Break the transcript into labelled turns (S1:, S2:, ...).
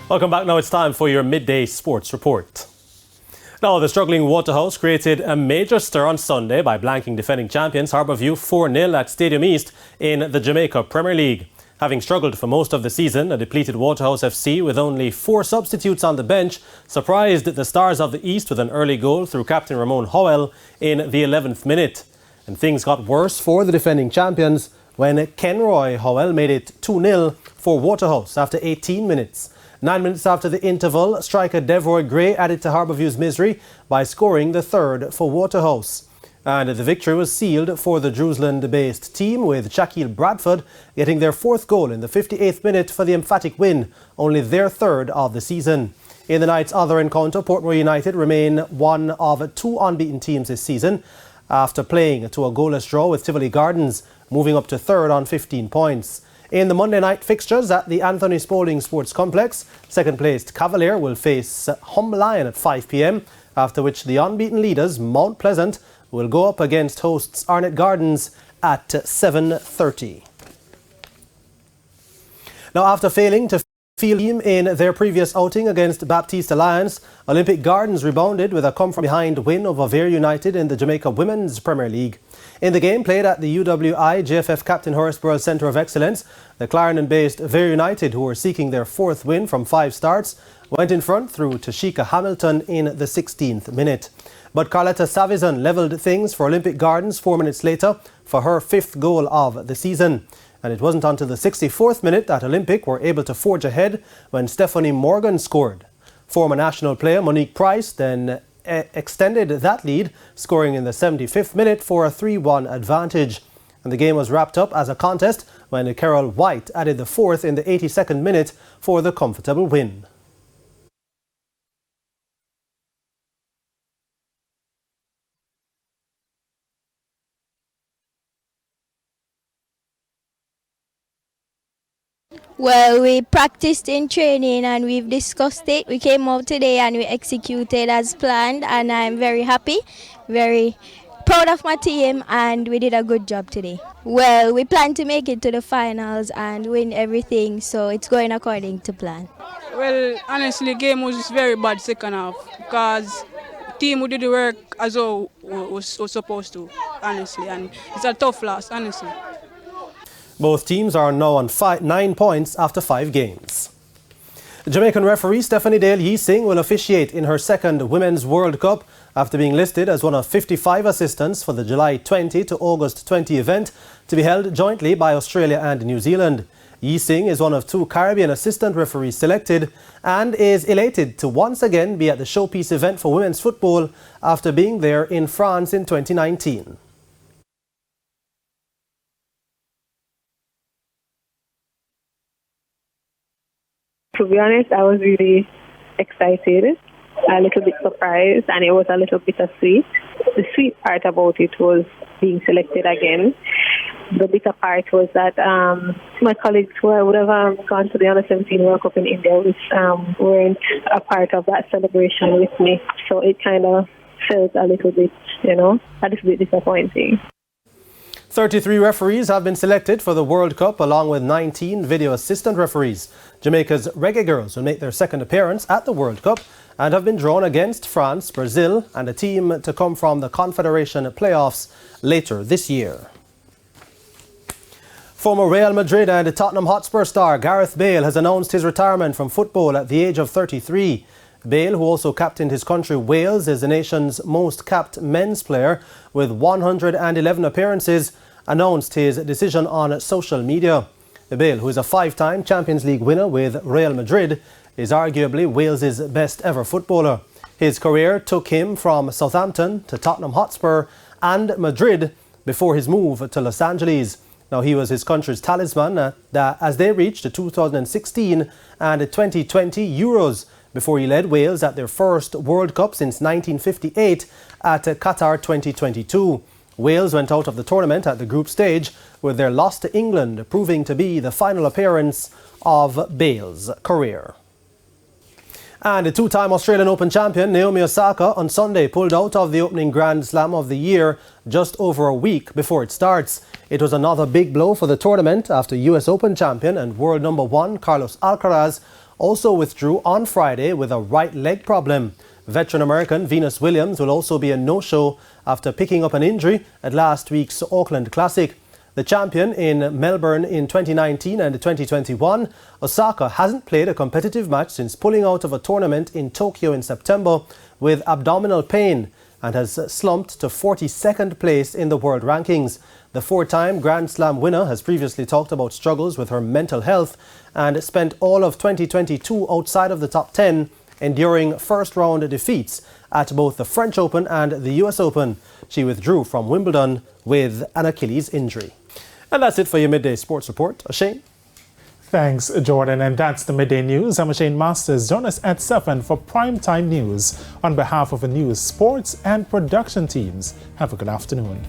S1: Welcome back. Now it's time for your midday sports report. Now, the struggling Waterhouse created a major stir on Sunday by blanking defending champions Harbourview 4-0 at Stadium East in the Jamaica Premier League. Having struggled for most of the season, a depleted Waterhouse FC with only 4 substitutes on the bench surprised the Stars of the East with an early goal through captain Ramon Howell in the 11th minute. And things got worse for the defending champions when Kenroy Howell made it 2-0 for Waterhouse after 18 minutes. 9 minutes after the interval, striker Devroy Gray added to Harbourview's misery by scoring the third for Waterhouse. And the victory was sealed for the Jerusalem-based team, with Shaquille Bradford getting their 4th goal in the 58th minute for the emphatic win, only their 3rd of the season. In the night's other encounter, Portmore United remain one of 2 unbeaten teams this season after playing to a goalless draw with Tivoli Gardens, moving up to 3rd on 15 points. In the Monday night fixtures at the Anthony Spalding Sports Complex, second-placed Cavalier will face Humble Lion at 5 p.m, after which the unbeaten leaders, Mount Pleasant, will go up against hosts Arnett Gardens at 7:30. Now, after failing to field team in their previous outing against Baptiste Alliance, Olympic Gardens rebounded with a come-from-behind win over Vere United in the Jamaica Women's Premier League. In the game played at the UWI JFF Captain Horace Burrell Centre of Excellence, the Clarendon-based Vere United, who were seeking their 4th win from 5 starts, went in front through Tashika Hamilton in the 16th minute. But Carletta Savizon levelled things for Olympic Gardens 4 minutes later for her 5th goal of the season. And it wasn't until the 64th minute that Olympic were able to forge ahead when Stephanie Morgan scored. Former national player Monique Price then extended that lead, scoring in the 75th minute for a 3-1 advantage. And the game was wrapped up as a contest when Carol White added the 4th in the 82nd minute for the comfortable win.
S2: Well, we practiced in training and we've discussed it. We came out today and we executed as planned, and I'm very happy, very proud of my team, and we did a good job today. Well, we plan to make it to the finals and win everything, so it's going according to plan.
S3: Well, honestly, the game was very bad second half because the team who did the work as well was supposed to, honestly, and it's a tough loss, honestly.
S1: Both teams are now on 9 points after 5 games. Jamaican referee Stephanie Dale Yee Singh will officiate in her 2nd Women's World Cup after being listed as one of 55 assistants for the July 20 to August 20 event to be held jointly by Australia and New Zealand. Yee Singh is one of 2 Caribbean assistant referees selected and is elated to once again be at the showpiece event for women's football after being there in France in 2019.
S4: To be honest, I was really excited, a little bit surprised, and it was a little bittersweet. The sweet part about it was being selected again. The bitter part was that my colleagues who I would have gone to the Under-17 World Cup in India weren't a part of that celebration with me. So it kind of felt a little bit disappointing.
S1: 33 referees have been selected for the World Cup, along with 19 video assistant referees. Jamaica's Reggae Girls will make their 2nd appearance at the World Cup and have been drawn against France, Brazil and a team to come from the Confederation playoffs later this year. Former Real Madrid and Tottenham Hotspur star Gareth Bale has announced his retirement from football at the age of 33. Bale, who also captained his country Wales, is the nation's most capped men's player with 111 appearances, announced his decision on social media. Bale, who is a 5-time Champions League winner with Real Madrid, is arguably Wales's best ever footballer. His career took him from Southampton to Tottenham Hotspur and Madrid before his move to Los Angeles. Now, he was his country's talisman as they reached the 2016 and 2020 Euros, before he led Wales at their first World Cup since 1958 at Qatar 2022. Wales went out of the tournament at the group stage with their loss to England, proving to be the final appearance of Bale's career. And the 2-time Australian Open champion Naomi Osaka on Sunday pulled out of the opening Grand Slam of the year just over a week before it starts. It was another big blow for the tournament after US Open champion and world number 1 Carlos Alcaraz also withdrew on Friday with a right leg problem. Veteran American Venus Williams will also be a no-show after picking up an injury at last week's Auckland Classic. The champion in Melbourne in 2019 and 2021, Osaka hasn't played a competitive match since pulling out of a tournament in Tokyo in September with abdominal pain and has slumped to 42nd place in the world rankings. The four-time Grand Slam winner has previously talked about struggles with her mental health and spent all of 2022 outside of the top 10, enduring first-round defeats at both the French Open and the US Open. She withdrew from Wimbledon with an Achilles injury. And that's it for your Midday Sports Report. Shane?
S5: Thanks, Jordan. And that's the Midday News. I'm Shane Masters. Join us at 7 for Primetime News. On behalf of the news, sports and production teams, have a good afternoon.